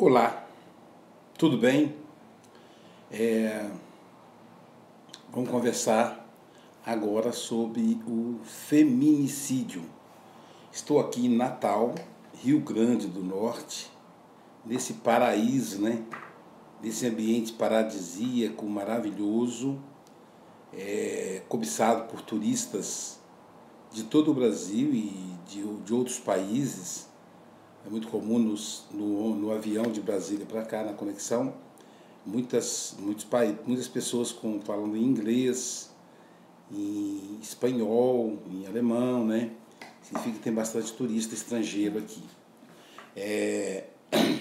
Olá, tudo bem? Vamos conversar agora sobre o feminicídio. Estou aqui em Natal, Rio Grande do Norte, nesse paraíso, né? Nesse ambiente paradisíaco, maravilhoso, cobiçado por turistas de todo o Brasil e de outros países. É muito comum no avião de Brasília para cá, na conexão, muitas pessoas falando em inglês, em espanhol, em alemão, né? Significa que tem bastante turista estrangeiro aqui.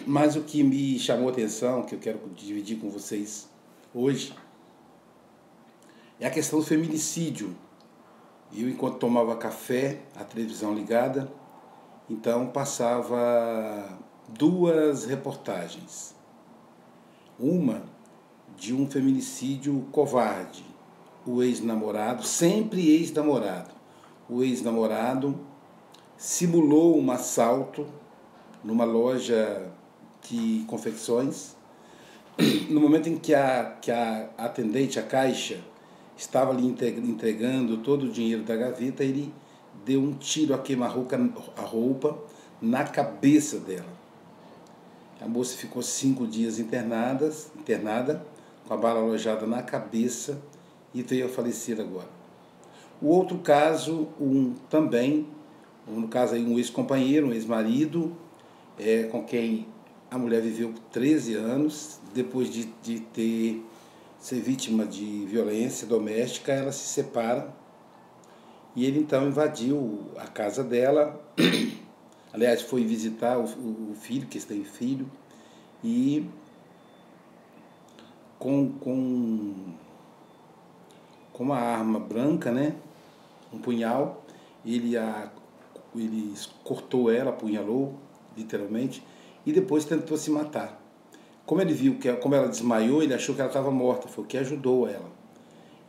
Mas o que me chamou a atenção, que eu quero dividir com vocês hoje, é a questão do feminicídio. Eu, enquanto tomava café, a televisão ligada, então passava duas reportagens. Uma de um feminicídio covarde. O ex-namorado, sempre ex-namorado, o ex-namorado simulou um assalto numa loja de confecções. No momento em que a atendente, a caixa, estava ali entregando todo o dinheiro da gaveta, ele deu um tiro a queima-roupa na cabeça dela. A moça ficou 5 dias internada, com a bala alojada na cabeça, e veio a falecer agora. O outro caso, no caso aí, um ex-companheiro, um ex-marido, com quem a mulher viveu 13 anos, depois de ser vítima de violência doméstica, ela se separa. E ele então invadiu a casa dela, aliás, foi visitar o filho, que tem filho, e com uma arma branca, né, um punhal, ele cortou ela, apunhalou, literalmente, e depois tentou se matar. Como ele viu como ela desmaiou, ele achou que ela estava morta, foi o que ajudou ela.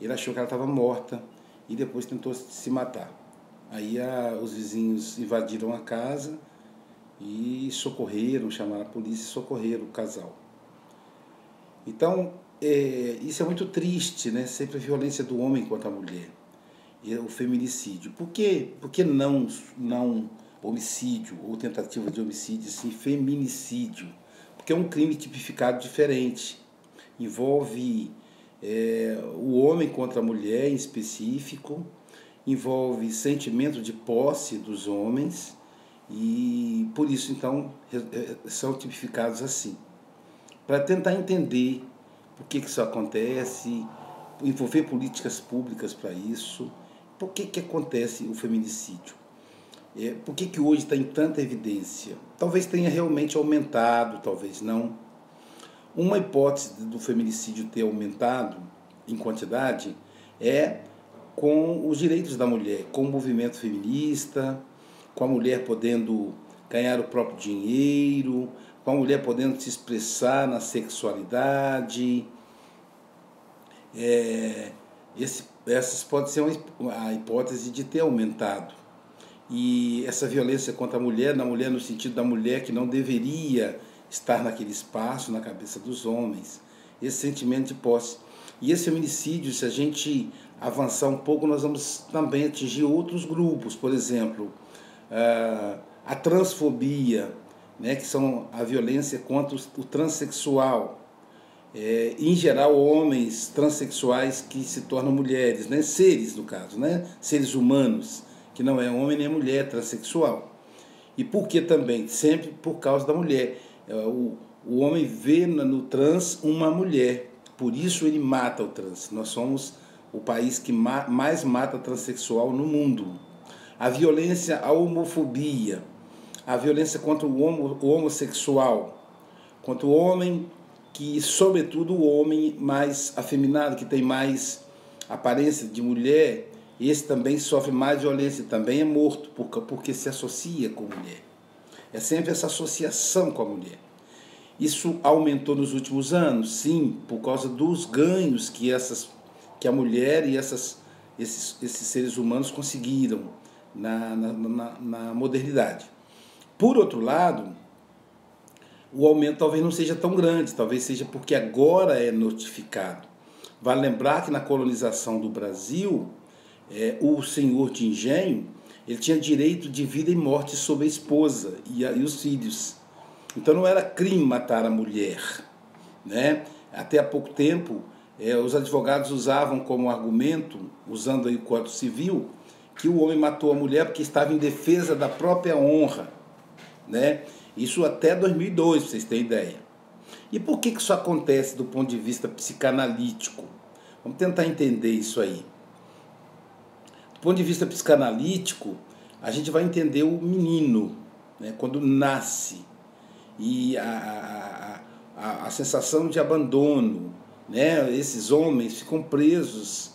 Ele achou que ela estava morta, e depois tentou se matar. Aí os vizinhos invadiram a casa e chamaram a polícia e socorreram o casal. Então, isso é muito triste, né? Sempre a violência do homem contra a mulher, e o feminicídio. Por que não homicídio ou tentativa de homicídio, sim feminicídio? Porque é um crime tipificado diferente. Envolve o homem contra a mulher em específico, envolve sentimento de posse dos homens e por isso então são tipificados assim. Para tentar entender por que isso acontece, envolver políticas públicas para isso, por que acontece o feminicídio? Por que hoje está em tanta evidência? Talvez tenha realmente aumentado, talvez não. Uma hipótese do feminicídio ter aumentado em quantidade é com os direitos da mulher, com o movimento feminista, com a mulher podendo ganhar o próprio dinheiro, com a mulher podendo se expressar na sexualidade. Essas pode ser a hipótese de ter aumentado. E essa violência contra a mulher, no sentido da mulher que não deveria estar naquele espaço, na cabeça dos homens, esse sentimento de posse. E esse feminicídio, se a gente avançar um pouco, nós vamos também atingir outros grupos, por exemplo, a transfobia, né, que são a violência contra o transexual, em geral homens transexuais que se tornam mulheres, né, seres no caso, né, seres humanos, que não é homem nem mulher, transexual. E por que também? Sempre por causa da mulher. O homem vê no trans uma mulher, por isso ele mata o trans. Nós somos o país que mais mata transexual no mundo. A violência, a homofobia, a violência contra o homossexual, contra o homem que, sobretudo o homem mais afeminado, que tem mais aparência de mulher, esse também sofre mais violência, também é morto, porque se associa com a mulher. É sempre essa associação com a mulher. Isso aumentou nos últimos anos, sim, por causa dos ganhos que a mulher e esses seres humanos conseguiram na modernidade. Por outro lado, o aumento talvez não seja tão grande, talvez seja porque agora é notificado. Vale lembrar que na colonização do Brasil, o senhor de engenho, ele tinha direito de vida e morte sobre a esposa e os filhos. Então não era crime matar a mulher, né? Até há pouco tempo, os advogados usavam como argumento, usando aí o Código Civil, que o homem matou a mulher porque estava em defesa da própria honra, né? Isso até 2002, para vocês terem ideia. E por que isso acontece do ponto de vista psicanalítico? Vamos tentar entender isso aí. Do ponto de vista psicanalítico, a gente vai entender o menino, né, quando nasce, e a sensação de abandono, né? Esses homens ficam presos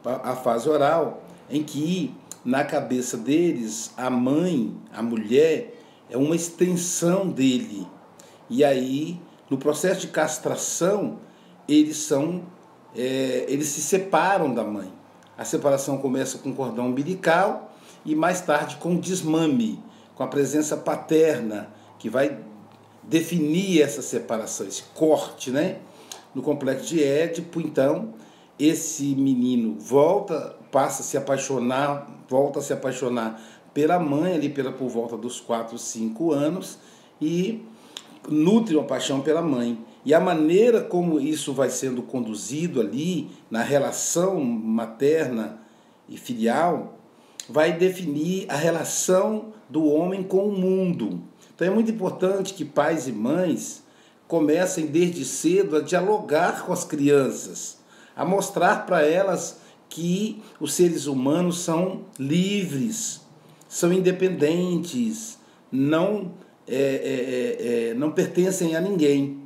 à fase oral, em que na cabeça deles a mãe, a mulher, é uma extensão dele. E aí, no processo de castração, eles se separam da mãe. A separação começa com o cordão umbilical e mais tarde com o desmame, com a presença paterna, que vai definir essa separação, esse corte, né? No complexo de Édipo, então, esse menino passa a se apaixonar, volta a se apaixonar pela mãe, ali por volta dos 4, 5 anos, e nutre uma paixão pela mãe. E a maneira como isso vai sendo conduzido ali, na relação materna e filial, vai definir a relação do homem com o mundo. Então é muito importante que pais e mães comecem desde cedo a dialogar com as crianças, a mostrar para elas que os seres humanos são livres, são independentes, não pertencem a ninguém.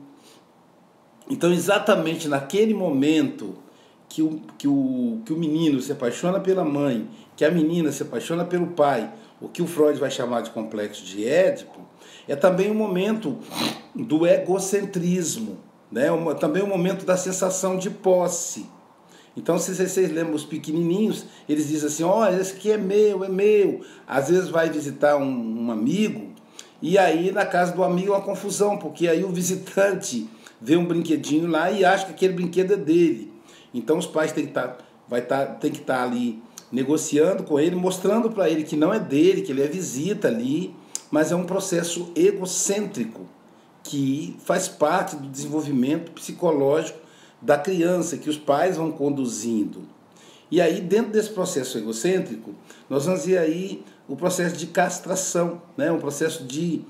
Então, exatamente naquele momento que o menino se apaixona pela mãe, que a menina se apaixona pelo pai, o que o Freud vai chamar de complexo de Édipo, é também um momento do egocentrismo, né? Também um momento da sensação de posse. Então, se vocês lembram os pequenininhos, eles dizem assim, olha, esse aqui é meu, é meu. Às vezes vai visitar um amigo, e aí na casa do amigo é uma confusão, porque aí o visitante vê um brinquedinho lá e acha que aquele brinquedo é dele. Então os pais têm que estar ali negociando com ele, mostrando para ele que não é dele, que ele é visita ali, mas é um processo egocêntrico que faz parte do desenvolvimento psicológico da criança, que os pais vão conduzindo. E aí, dentro desse processo egocêntrico, nós vamos ver aí o processo de castração, né? Um processo de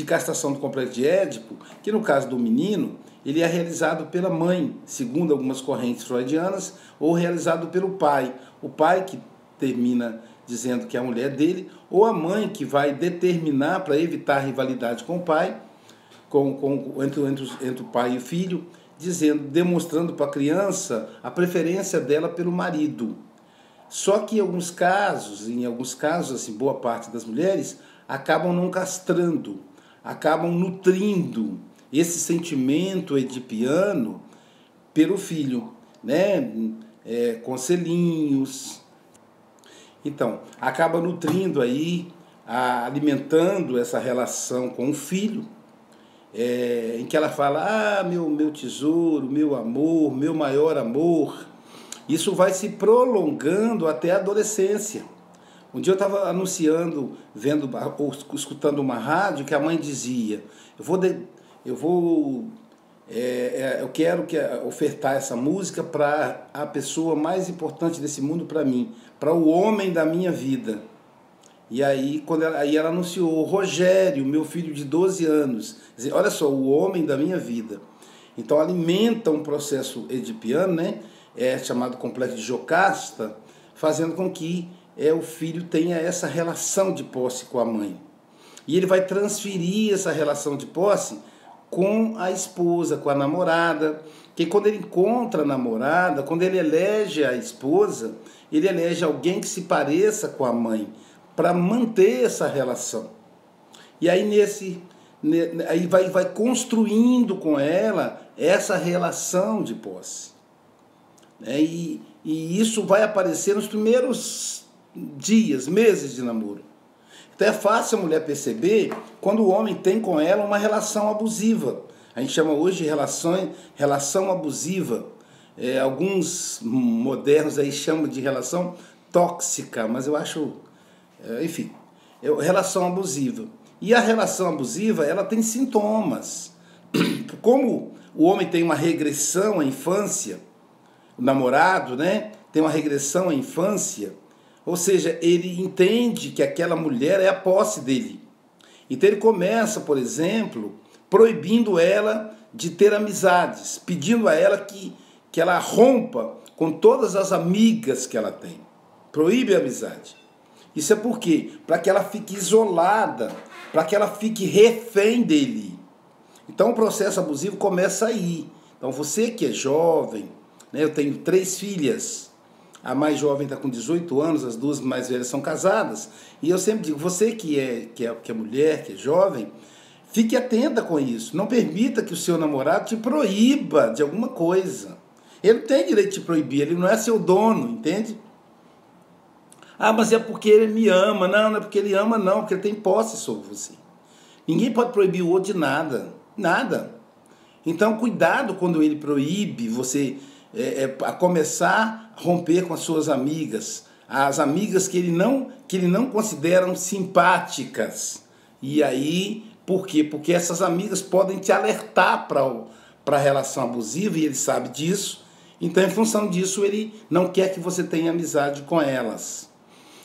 castração do complexo de Édipo, que no caso do menino, ele é realizado pela mãe, segundo algumas correntes freudianas, ou realizado pelo pai. O pai que termina dizendo que é a mulher dele, ou a mãe que vai determinar para evitar a rivalidade com o pai, entre o pai e o filho, demonstrando para a criança a preferência dela pelo marido. Só que em alguns casos, assim, boa parte das mulheres acabam não castrando, acabam nutrindo esse sentimento edipiano pelo filho, né? Com selinhos. Então, acaba nutrindo aí, alimentando essa relação com o filho, em que ela fala, meu tesouro, meu amor, meu maior amor. Isso vai se prolongando até a adolescência. Um dia eu estava anunciando, escutando uma rádio que a mãe dizia, eu quero ofertar essa música para a pessoa mais importante desse mundo para mim, para o homem da minha vida. E aí, ela anunciou, o Rogério, meu filho de 12 anos. Quer dizer, olha só, o homem da minha vida. Então alimenta um processo edipiano, né? Chamado complexo de Jocasta, fazendo com que o filho tenha essa relação de posse com a mãe. E ele vai transferir essa relação de posse com a esposa, com a namorada, que quando ele encontra a namorada, quando ele elege a esposa, ele elege alguém que se pareça com a mãe, para manter essa relação. E aí aí vai construindo com ela essa relação de posse. E isso vai aparecer nos primeiros dias, meses de namoro. Então é fácil a mulher perceber quando o homem tem com ela uma relação abusiva. A gente chama hoje de relação abusiva. Alguns modernos aí chamam de relação tóxica, mas eu acho, enfim, relação abusiva. E a relação abusiva, ela tem sintomas. Como o homem tem uma regressão à infância, o namorado, né, tem uma regressão à infância, ou seja, ele entende que aquela mulher é a posse dele. Então ele começa, por exemplo, proibindo ela de ter amizades, pedindo a ela que ela rompa com todas as amigas que ela tem. Proíbe a amizade. Isso é por quê? Para que ela fique isolada, para que ela fique refém dele. Então o processo abusivo começa aí. Então você que é jovem, né, eu tenho 3 filhas, a mais jovem está com 18 anos, as 2 mais velhas são casadas, e eu sempre digo, você que é mulher, que é jovem, fique atenta com isso. Não permita que o seu namorado te proíba de alguma coisa. Ele não tem direito de te proibir, ele não é seu dono, entende? Ah, mas é porque ele me ama. Não, não é porque ele ama, não, porque ele tem posse sobre você. Ninguém pode proibir o outro de nada, nada. Então, cuidado quando ele proíbe você a começar a romper com as suas amigas, as amigas que ele não considera simpáticas. E aí, por quê? Porque essas amigas podem te alertar para a relação abusiva e ele sabe disso. Então, em função disso, ele não quer que você tenha amizade com elas.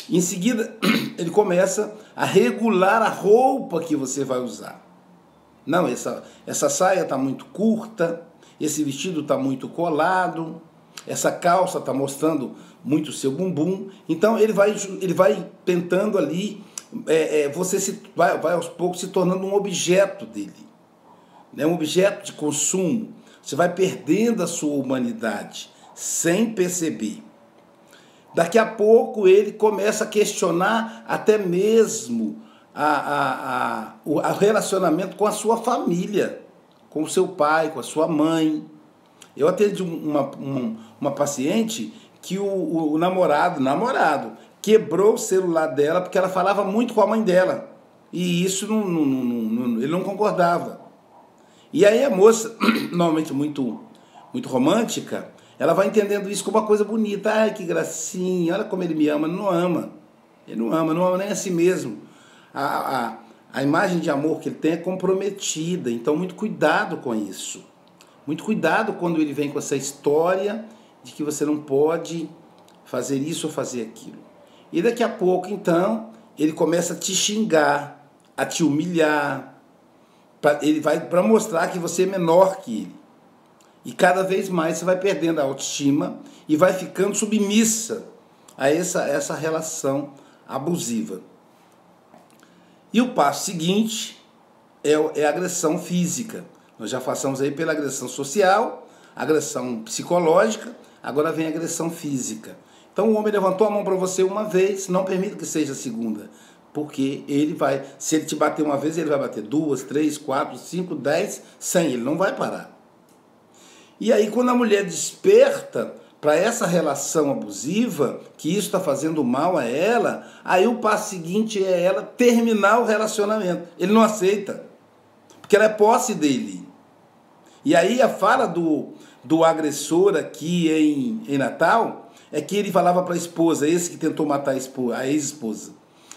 Em seguida, ele começa a regular a roupa que você vai usar. Não, essa saia está muito curta, esse vestido está muito colado, essa calça está mostrando muito o seu bumbum. Então, ele vai tentando ali, você vai aos poucos se tornando um objeto dele, né? Um objeto de consumo. Você vai perdendo a sua humanidade, sem perceber. Daqui a pouco ele começa a questionar até mesmo o relacionamento com a sua família, com o seu pai, com a sua mãe. Eu atendi uma paciente que o namorado quebrou o celular dela porque ela falava muito com a mãe dela. E isso ele não concordava. E aí a moça, normalmente muito romântica, ela vai entendendo isso como uma coisa bonita. Ai, que gracinha, olha como ele me ama. Não ama. Ele não ama nem a si mesmo. A imagem de amor que ele tem é comprometida. Então, muito cuidado com isso. Muito cuidado quando ele vem com essa história de que você não pode fazer isso ou fazer aquilo. E daqui a pouco, então, ele começa a te xingar, a te humilhar. Ele vai para mostrar que você é menor que ele. E cada vez mais você vai perdendo a autoestima e vai ficando submissa a essa relação abusiva. E o passo seguinte é a agressão física. Nós já passamos aí pela agressão social, agressão psicológica, agora vem a agressão física. Então o homem levantou a mão para você uma vez, não permita que seja a segunda. Porque se ele te bater uma vez, ele vai bater 2, 3, 4, 5, 10, 100, ele não vai parar. E aí, quando a mulher desperta para essa relação abusiva, que isso está fazendo mal a ela, aí o passo seguinte é ela terminar o relacionamento. Ele não aceita, porque ela é posse dele. E aí a fala do agressor aqui em Natal é que ele falava para a esposa, esse que tentou matar a ex-esposa: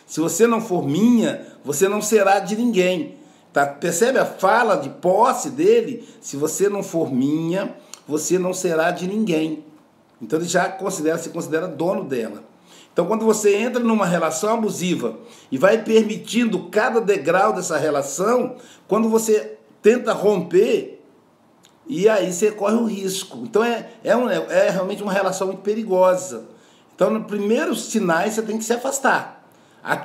se você não for minha, você não será de ninguém. Tá? Percebe a fala de posse dele? Se você não for minha, você não será de ninguém. Então ele já se considera dono dela. Então quando você entra numa relação abusiva e vai permitindo cada degrau dessa relação, quando você tenta romper, e aí você corre o risco. Então é realmente uma relação muito perigosa. Então nos primeiros sinais você tem que se afastar.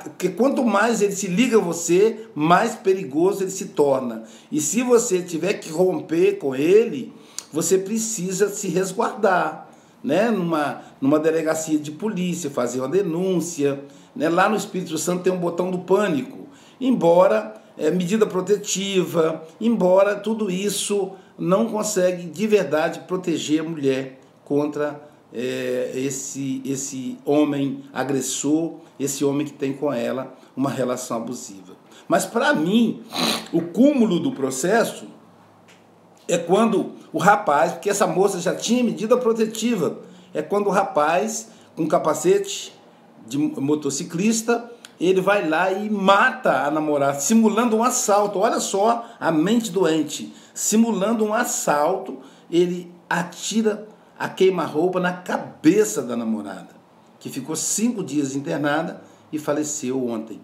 Porque quanto mais ele se liga a você, mais perigoso ele se torna. E se você tiver que romper com ele, você precisa se resguardar, né? Numa delegacia de polícia, fazer uma denúncia, né? Lá no Espírito Santo tem um botão do pânico. Embora medida protetiva, embora tudo isso não consegue de verdade proteger a mulher contra esse homem agressor, esse homem que tem com ela uma relação abusiva. Mas para mim, o cúmulo do processo é quando o rapaz, porque essa moça já tinha medida protetiva, é quando o rapaz, com capacete de motociclista, ele vai lá e mata a namorada, simulando um assalto. Olha só a mente doente. Simulando um assalto, ele atira a queima-roupa na cabeça da namorada, que ficou 5 dias internada e faleceu ontem.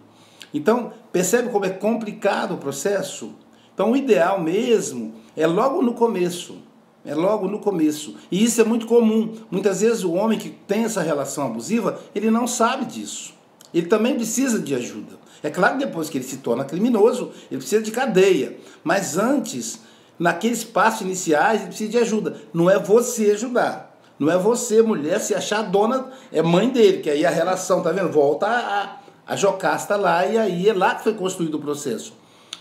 Então, percebe como é complicado o processo? Então, o ideal mesmo é logo no começo. É logo no começo. E isso é muito comum. Muitas vezes o homem que tem essa relação abusiva, ele não sabe disso. Ele também precisa de ajuda. É claro que depois que ele se torna criminoso, ele precisa de cadeia. Mas antes, naqueles passos iniciais, ele precisa de ajuda. Não é você ajudar. Não é você, mulher, se achar dona, é mãe dele, que aí a relação, tá vendo? Volta a Jocasta lá, e aí é lá que foi construído o processo.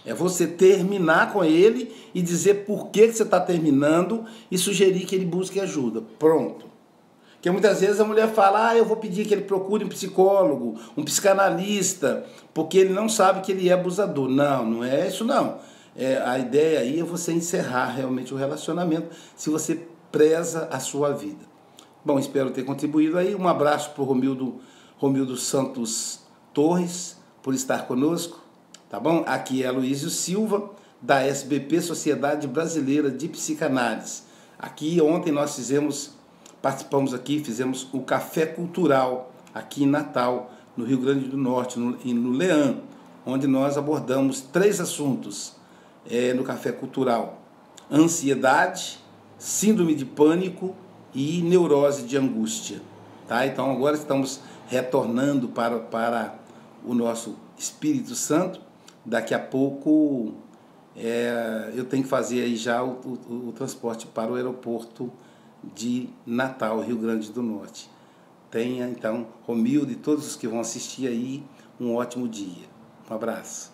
É você terminar com ele e dizer por que você está terminando e sugerir que ele busque ajuda. Pronto. Porque muitas vezes a mulher fala, eu vou pedir que ele procure um psicólogo, um psicanalista, porque ele não sabe que ele é abusador. Não, não é isso não. A ideia aí é você encerrar realmente o relacionamento, se você preza a sua vida. Bom, espero ter contribuído aí. Um abraço para o Romildo Santos Torres, por estar conosco. Tá bom? Aqui é Aloísio Silva, da SBP, Sociedade Brasileira de Psicanálise. Aqui ontem nós participamos aqui, fizemos o Café Cultural, aqui em Natal, no Rio Grande do Norte, no Leã, onde nós abordamos 3 assuntos no Café Cultural: ansiedade, síndrome de pânico e neurose de angústia. Tá? Então agora estamos retornando para o nosso Espírito Santo. Daqui a pouco eu tenho que fazer aí já o transporte para o aeroporto de Natal, Rio Grande do Norte. Tenha então, Romildo e todos os que vão assistir aí, um ótimo dia. Um abraço.